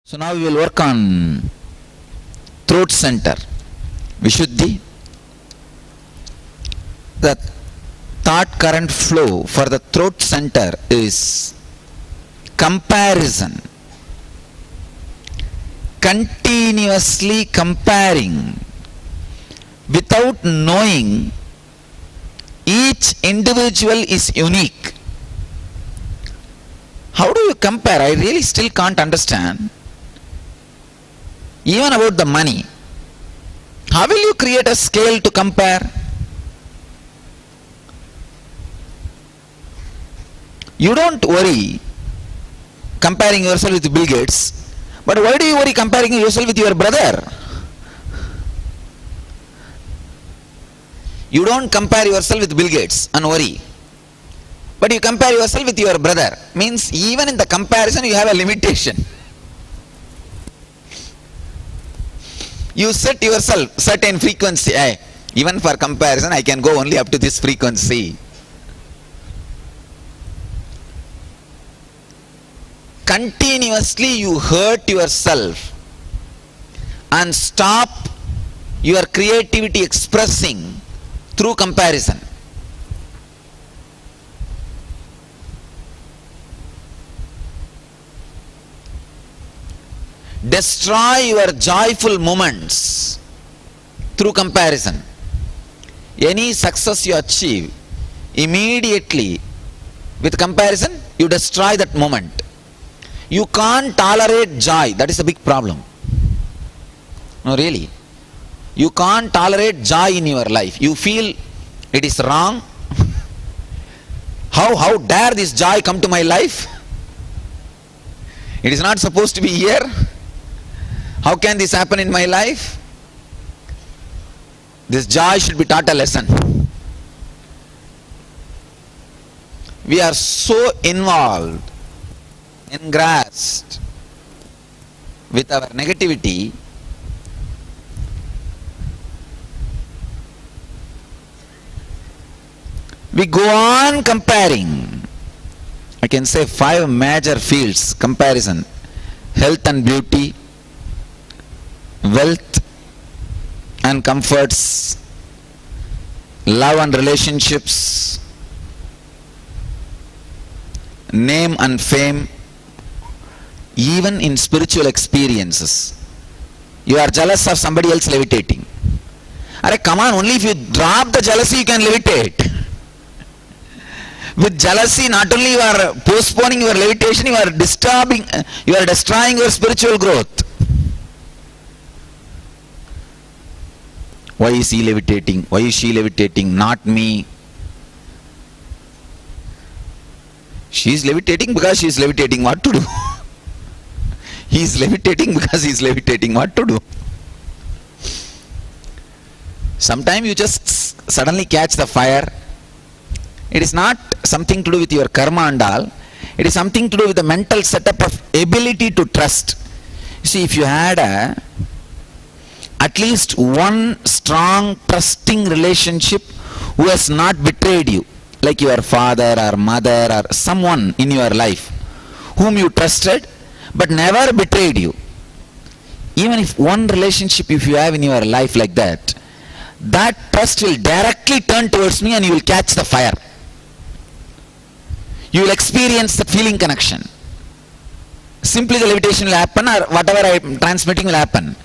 So now we will work on throat center, Vishuddhi. The thought current flow for the throat center is comparison. Continuously comparing without knowing each individual is unique. How do you compare? I really still can't understand. Even about the money. How will you create a scale to compare? You don't worry comparing yourself with Bill Gates, but why do you worry comparing yourself with your brother? You don't compare yourself with Bill Gates and worry, but you compare yourself with your brother. Means even in the comparison you have a limitation. You set yourself certain frequency. Even for comparison I can go only up to this frequency. Continuously you hurt yourself and stop your creativity expressing through comparison. Destroy your joyful moments through comparison. Any success you achieve, immediately with comparison you destroy that moment. You can't tolerate joy. That is a big problem. No, really. You can't tolerate joy in your life. You feel it is wrong. How dare this joy come to my life? It is not supposed to be here. How can this happen in my life? This joy should be taught a lesson. We are so involved, engrossed with our negativity, we go on comparing. I can say 5 major fields comparison: health and beauty, wealth and comforts, love and relationships, name and fame, even in spiritual experiences. You are jealous of somebody else levitating. Come on, only if you drop the jealousy you can levitate. With jealousy, not only you are postponing your levitation, you are destroying your spiritual growth. Why is he levitating? Why is she levitating? Not me. She is levitating because she is levitating. What to do? He is levitating because he is levitating. What to do? Sometimes you just suddenly catch the fire. It is not something to do with your karma and all. It is something to do with the mental setup of ability to trust. You see, if you had at least one strong trusting relationship who has not betrayed you, like your father or mother or someone in your life whom you trusted but never betrayed you, even if one relationship if you have in your life like that, that trust will directly turn towards me and you will catch the fire. You will experience the feeling connection. Simply the levitation will happen, or whatever I am transmitting will happen.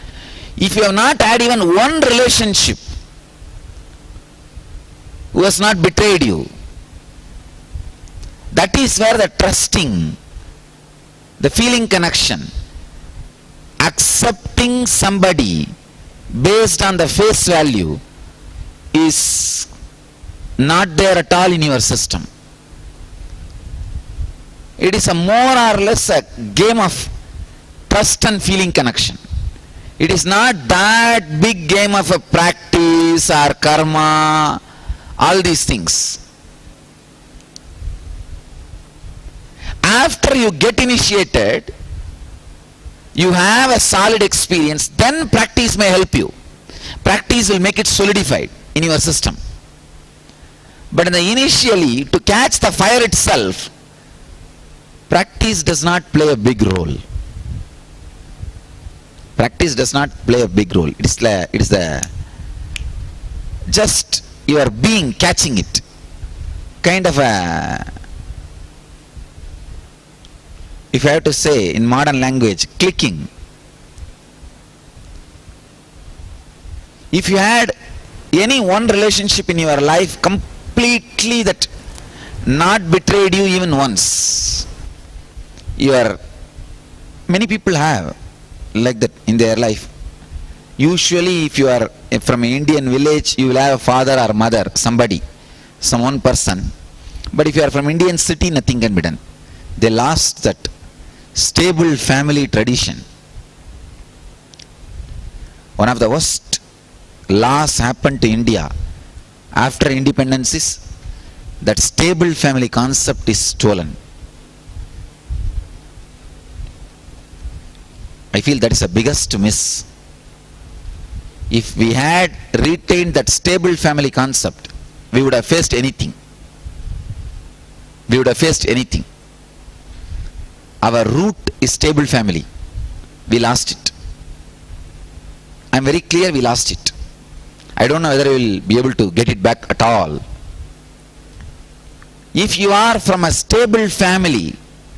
If you have not had even one relationship who has not betrayed you, that is where the trusting, the feeling connection, accepting somebody based on the face value is not there at all in your system. It is a more or less a game of trust and feeling connection. It is not that big game of a practice or karma, all these things. After you get initiated, you have a solid experience, then practice may help you. Practice will make it solidified in your system. But in the initially, to catch the fire itself, practice does not play a big role. Practice does not play a big role. It is the just your being catching it, kind of a, if I have to say in modern language, clicking. If you had any one relationship in your life completely that not betrayed you even once, many people have like that in their life. Usually if you are from an Indian village, you will have a father or mother, some one person. But if you are from Indian city, nothing can be done. They lost that stable family tradition. One of the worst loss happened to India after independence is that stable family concept is stolen. I feel that is the biggest miss. If we had retained that stable family concept, we would have faced anything. We would have faced anything. Our root is stable family. We lost it. I am very clear we lost it. I don't know whether we will be able to get it back at all. If you are from a stable family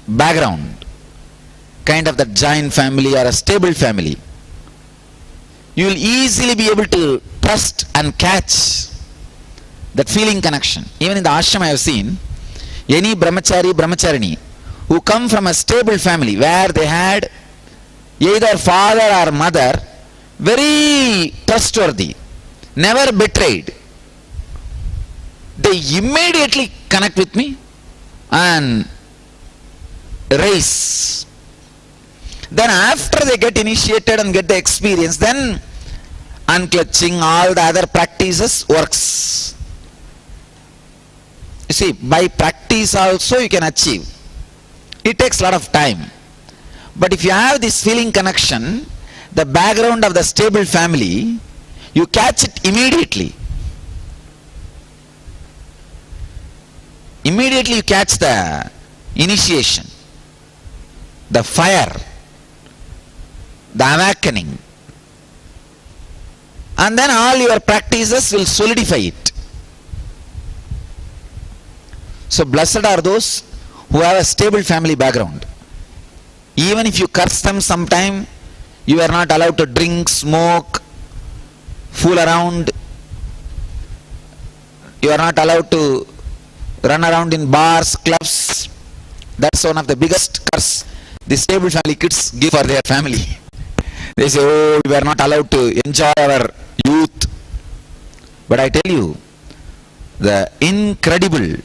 background, kind of the giant family or a stable family, you will easily be able to trust and catch that feeling connection. Even in the ashram I have seen, any brahmacharini who come from a stable family where they had either father or mother very trustworthy, never betrayed, they immediately connect with me and raise. Then after they get initiated and get the experience, then unclutching, all the other practices works. You see, by practice also you can achieve. It takes a lot of time. But if you have this feeling connection, the background of the stable family, you catch it immediately. Immediately you catch the initiation, the fire, the awakening, and then all your practices will solidify it. So blessed are those who have a stable family background. Even if you curse them sometime, you are not allowed to drink, smoke, fool around. You are not allowed to run around in bars, clubs. That's one of the biggest curse the stable family kids give for their family. They say, oh, we are not allowed to enjoy our youth. But I tell you, the incredible,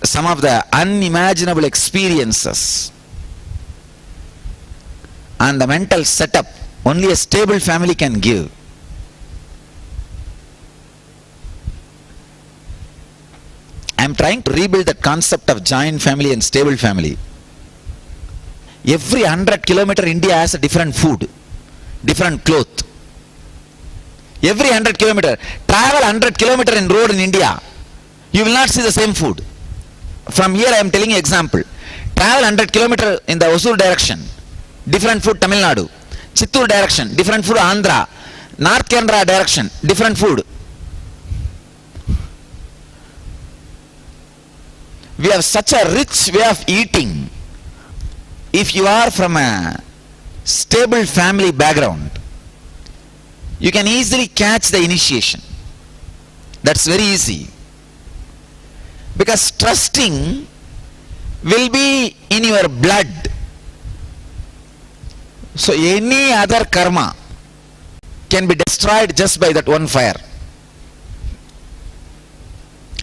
some of the unimaginable experiences and the mental setup only a stable family can give. I am trying to rebuild that concept of joint family and stable family. Every 100 kilometers India has a different food, different cloth. Every 100 kilometers, travel 100 kilometers in road in India, you will not see the same food. From here I am telling you example. Travel 100 kilometers in the Hosur direction, different food Tamil Nadu. Chittoor direction, different food Andhra. North Kerala direction, different food. We have such a rich way of eating. If you are from a stable family background, you can easily catch the initiation. That's very easy. Because trusting will be in your blood. So any other karma can be destroyed just by that one fire.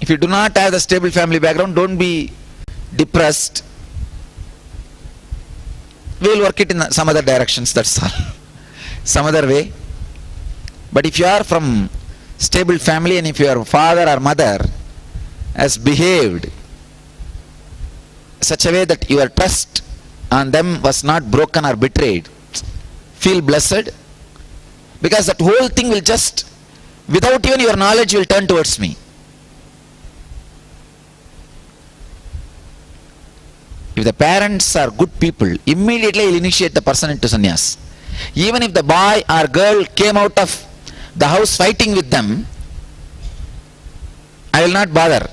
If you do not have the stable family background, don't be depressed. We will work it in some other directions, that's all. Some other way. But if you are from stable family and if your father or mother has behaved such a way that your trust on them was not broken or betrayed, feel blessed, because that whole thing will just, without even your knowledge, will turn towards me. If If the parents are good people, immediately he'll initiate the person into sannyas. Even if the boy or girl came out of the house fighting with them, I will not bother.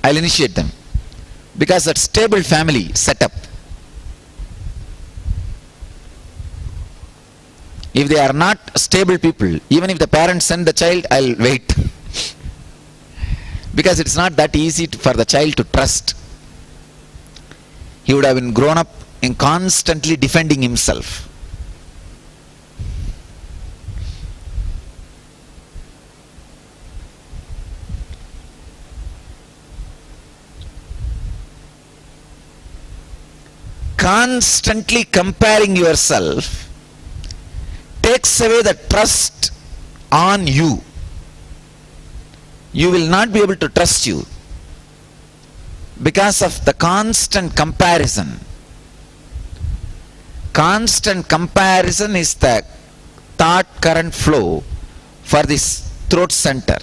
I will initiate them. Because that stable family setup. If they are not stable people, even if the parents send the child, I will wait. Because it's not that easy for the child to trust. He would have been grown up in constantly defending himself. Constantly comparing yourself takes away the trust on you. You will not be able to trust you because of the constant comparison. Constant comparison is the thought current flow for this throat center.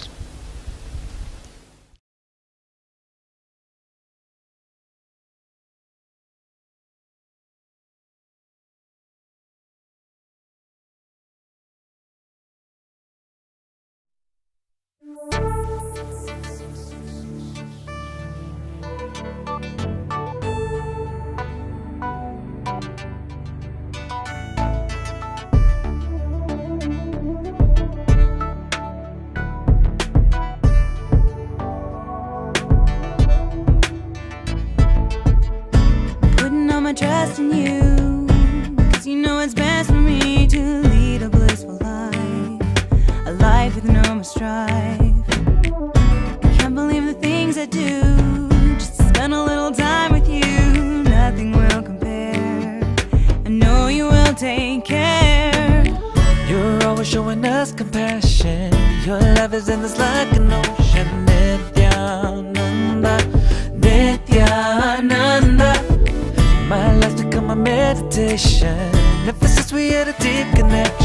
Trust in you, 'cause you know it's best for me to lead a blissful life, a life with no more strife. I can't believe the things I do, just to spend a little time with you. Nothing will compare, I know you will take care. You're always showing us compassion, your love is endless like an ocean. Nityananda, Nityananda, my life's become a meditation. Ever since we had a deep connection.